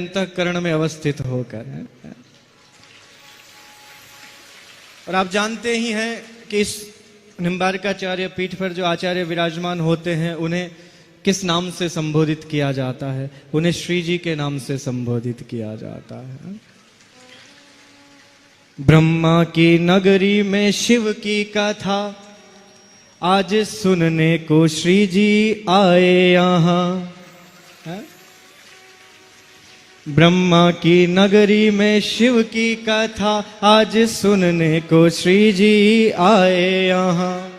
अंतःकरण में अवस्थित होकर है। और आप जानते ही हैं कि इस निम्बार्काचार्य पीठ पर जो आचार्य विराजमान होते हैं उन्हें किस नाम से संबोधित किया जाता है? उन्हें श्री जी के नाम से संबोधित किया जाता है। ब्रह्मा की नगरी में शिव की कथा आज सुनने को श्री जी आए यहाँ। ब्रह्मा की नगरी में शिव की कथा आज सुनने को श्री जी आए यहाँ।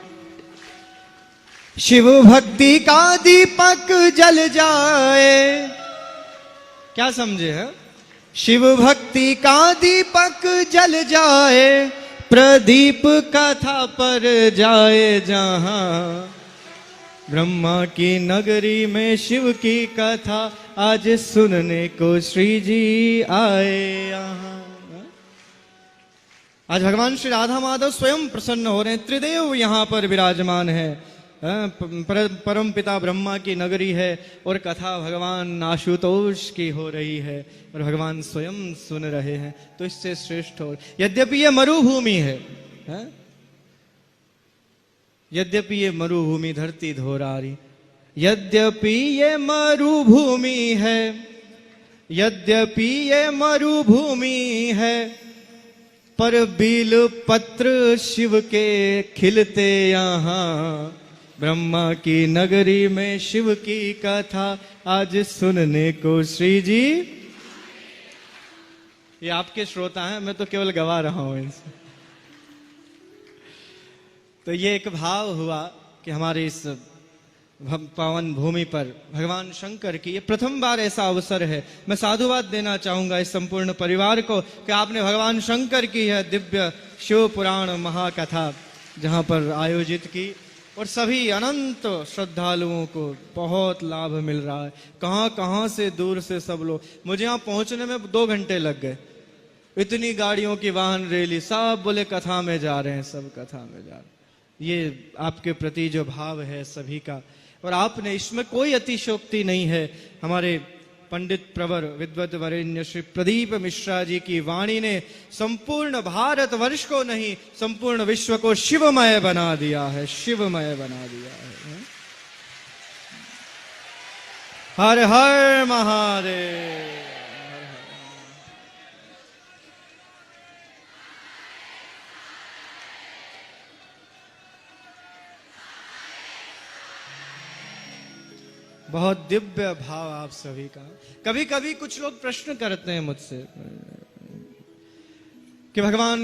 शिव भक्ति का दीपक जल जाए, क्या समझे है? शिव भक्ति का दीपक जल जाए, प्रदीप कथा पर जाए जहां। ब्रह्मा की नगरी में शिव की कथा आज सुनने को श्री जी आए यहाँ। आज भगवान श्री राधा माधव स्वयं प्रसन्न हो रहे हैं। त्रिदेव यहाँ पर विराजमान है। परम पिता ब्रह्मा की नगरी है और कथा भगवान आशुतोष की हो रही है और भगवान स्वयं सुन रहे हैं। तो इससे श्रेष्ठ हो, यद्यपि ये मरुभूमि है, यद्यपि ये मरुभूमि धरती धोरारी, यद्यपि ये मरुभूमि है, यद्यपि ये मरुभूमि है, पर बील पत्र शिव के खिलते यहाँ। ब्रह्मा की नगरी में शिव की कथा आज सुनने को श्री जी। ये आपके श्रोता हैं, मैं तो केवल गवा रहा हूं इनसे। तो ये एक भाव हुआ कि हमारे इस पावन भूमि पर भगवान शंकर की ये प्रथम बार ऐसा अवसर है। मैं साधुवाद देना चाहूंगा इस संपूर्ण परिवार को कि आपने भगवान शंकर की यह दिव्य शिव पुराण महाकथा जहां पर आयोजित की और सभी अनंत श्रद्धालुओं को बहुत लाभ मिल रहा है। कहां कहां से दूर से सब लोग, मुझे यहां पहुंचने में 2 घंटे लग गए। इतनी गाड़ियों की वाहन रैली, सब बोले कथा में जा रहे हैं, सब कथा में जा रहे हैं। ये आपके प्रति जो भाव है सभी का, और आपने इसमें कोई अतिशयोक्ति नहीं है। हमारे पंडित प्रवर विद्वत वरेण्य श्री प्रदीप मिश्रा जी की वाणी ने संपूर्ण भारत वर्ष को नहीं, संपूर्ण विश्व को शिवमय बना दिया है, शिवमय बना दिया है। हर हर महादेव। बहुत दिव्य भाव आप सभी का। कभी कभी कुछ लोग प्रश्न करते हैं मुझसे कि भगवान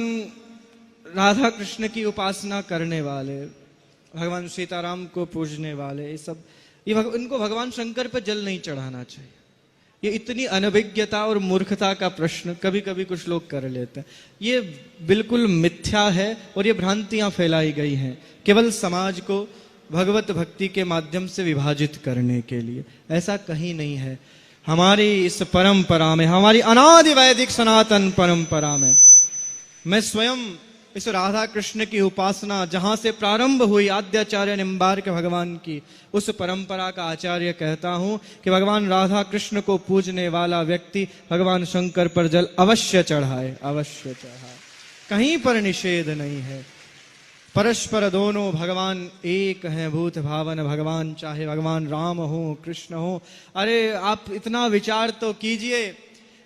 राधा कृष्ण की उपासना करने वाले, भगवान सीताराम को पूजने वाले, ये सब इनको भगवान शंकर पर जल नहीं चढ़ाना चाहिए। ये इतनी अनभिज्ञता और मूर्खता का प्रश्न कभी कभी कुछ लोग कर लेते हैं। ये बिल्कुल मिथ्या है और ये भ्रांतियां फैलाई गई हैं केवल समाज को भगवत भक्ति के माध्यम से विभाजित करने के लिए। ऐसा कहीं नहीं है। हमारी इस परंपरा में, हमारी अनादि वैदिक सनातन परंपरा में, मैं स्वयं इस राधा कृष्ण की उपासना जहां से प्रारंभ हुई आद्याचार्य निम्बार्क भगवान की, उस परंपरा का आचार्य कहता हूं कि भगवान राधा कृष्ण को पूजने वाला व्यक्ति भगवान शंकर पर जल अवश्य चढ़ाए, अवश्य चढ़ाए। कहीं पर निषेध नहीं है। परस्पर दोनों भगवान एक हैं, भूत भावन भगवान, चाहे भगवान राम हो कृष्ण हो। अरे आप इतना विचार तो कीजिए,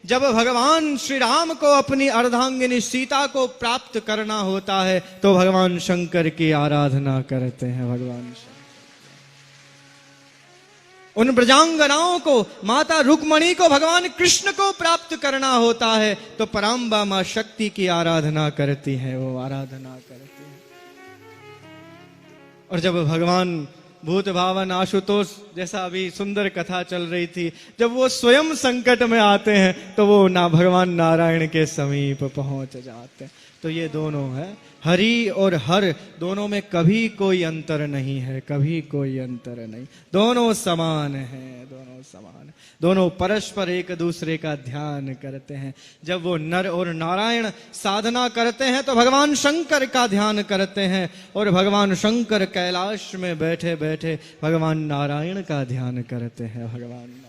जब भगवान श्री राम को अपनी अर्धांगिनी सीता को प्राप्त करना होता है तो भगवान शंकर की आराधना करते हैं। भगवान शंकर उन ब्रजांगनाओं को, माता रुक्मणी को भगवान कृष्ण को प्राप्त करना होता है तो पराम्बा मां शक्ति की आराधना करती है, वो आराधना करती है। और जब भगवान भूत भावन आशुतोष, जैसा अभी सुंदर कथा चल रही थी, जब वो स्वयं संकट में आते हैं तो वो ना भगवान नारायण के समीप पहुंच जाते हैं। तो ये दोनों है, हरि और हर, दोनों में कभी कोई अंतर नहीं है, कभी कोई अंतर नहीं। दोनों समान हैं, दोनों समान है। दोनों परस्पर एक दूसरे का ध्यान करते हैं। जब वो नर और नारायण साधना करते हैं तो भगवान शंकर का ध्यान करते हैं, और भगवान शंकर कैलाश में बैठे बैठे भगवान नारायण का ध्यान करते हैं। भगवान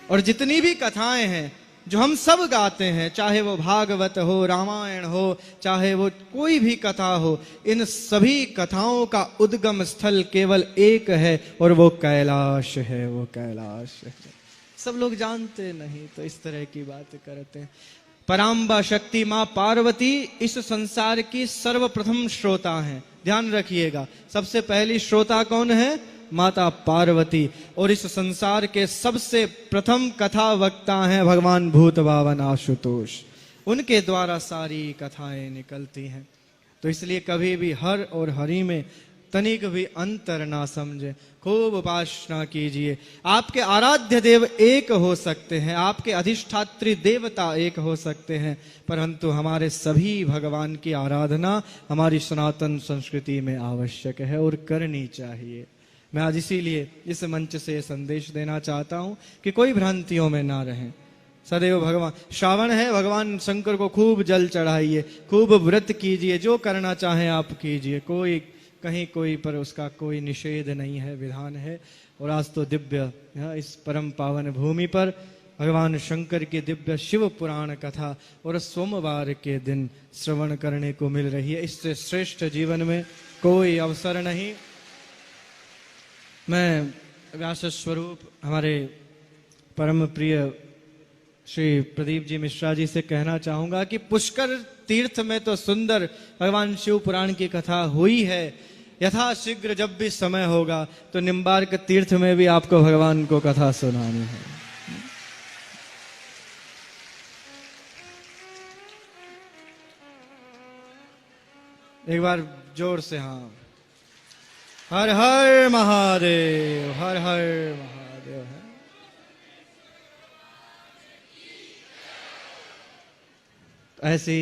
और जितनी भी कथाएं हैं जो हम सब गाते हैं, चाहे वो भागवत हो, रामायण हो, चाहे वो कोई भी कथा हो, इन सभी कथाओं का उद्गम स्थल केवल एक है और वो कैलाश है, वो कैलाश है। सब लोग जानते नहीं तो इस तरह की बात करते हैं। पराम्बा शक्ति मां पार्वती इस संसार की सर्वप्रथम श्रोता हैं, ध्यान रखिएगा। सबसे पहली श्रोता कौन है? माता पार्वती। और इस संसार के सबसे प्रथम कथा वक्ता हैं भगवान भूत भावन आशुतोष। उनके द्वारा सारी कथाएं निकलती हैं। तो इसलिए कभी भी हर और हरि में तनिक भी अंतर ना समझे, खूब उपासना कीजिए। आपके आराध्य देव एक हो सकते हैं, आपके अधिष्ठात्री देवता एक हो सकते हैं, परंतु हमारे सभी भगवान की आराधना हमारी सनातन संस्कृति में आवश्यक है और करनी चाहिए। मैं आज इसीलिए इस मंच से संदेश देना चाहता हूं कि कोई भ्रांतियों में ना रहें। सदैव भगवान, श्रावण है, भगवान शंकर को खूब जल चढ़ाइए, खूब व्रत कीजिए, जो करना चाहें आप कीजिए। कोई कहीं कोई पर उसका कोई निषेध नहीं है, विधान है। और आज तो दिव्य इस परम पावन भूमि पर भगवान शंकर की दिव्य शिव पुराण कथा और सोमवार के दिन श्रवण करने को मिल रही है। इससे श्रेष्ठ जीवन में कोई अवसर नहीं। मैं व्यास स्वरूप हमारे परम प्रिय श्री प्रदीप जी मिश्रा जी से कहना चाहूंगा कि पुष्कर तीर्थ में तो सुंदर भगवान शिव पुराण की कथा हुई है। यथाशीघ्र जब भी समय होगा तो निम्बार्क तीर्थ में भी आपको भगवान को कथा सुनानी है। एक बार जोर से हाँ, हर हर महादेव, हर हर महादेव है। ऐसी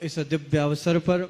इस दिव्य अवसर पर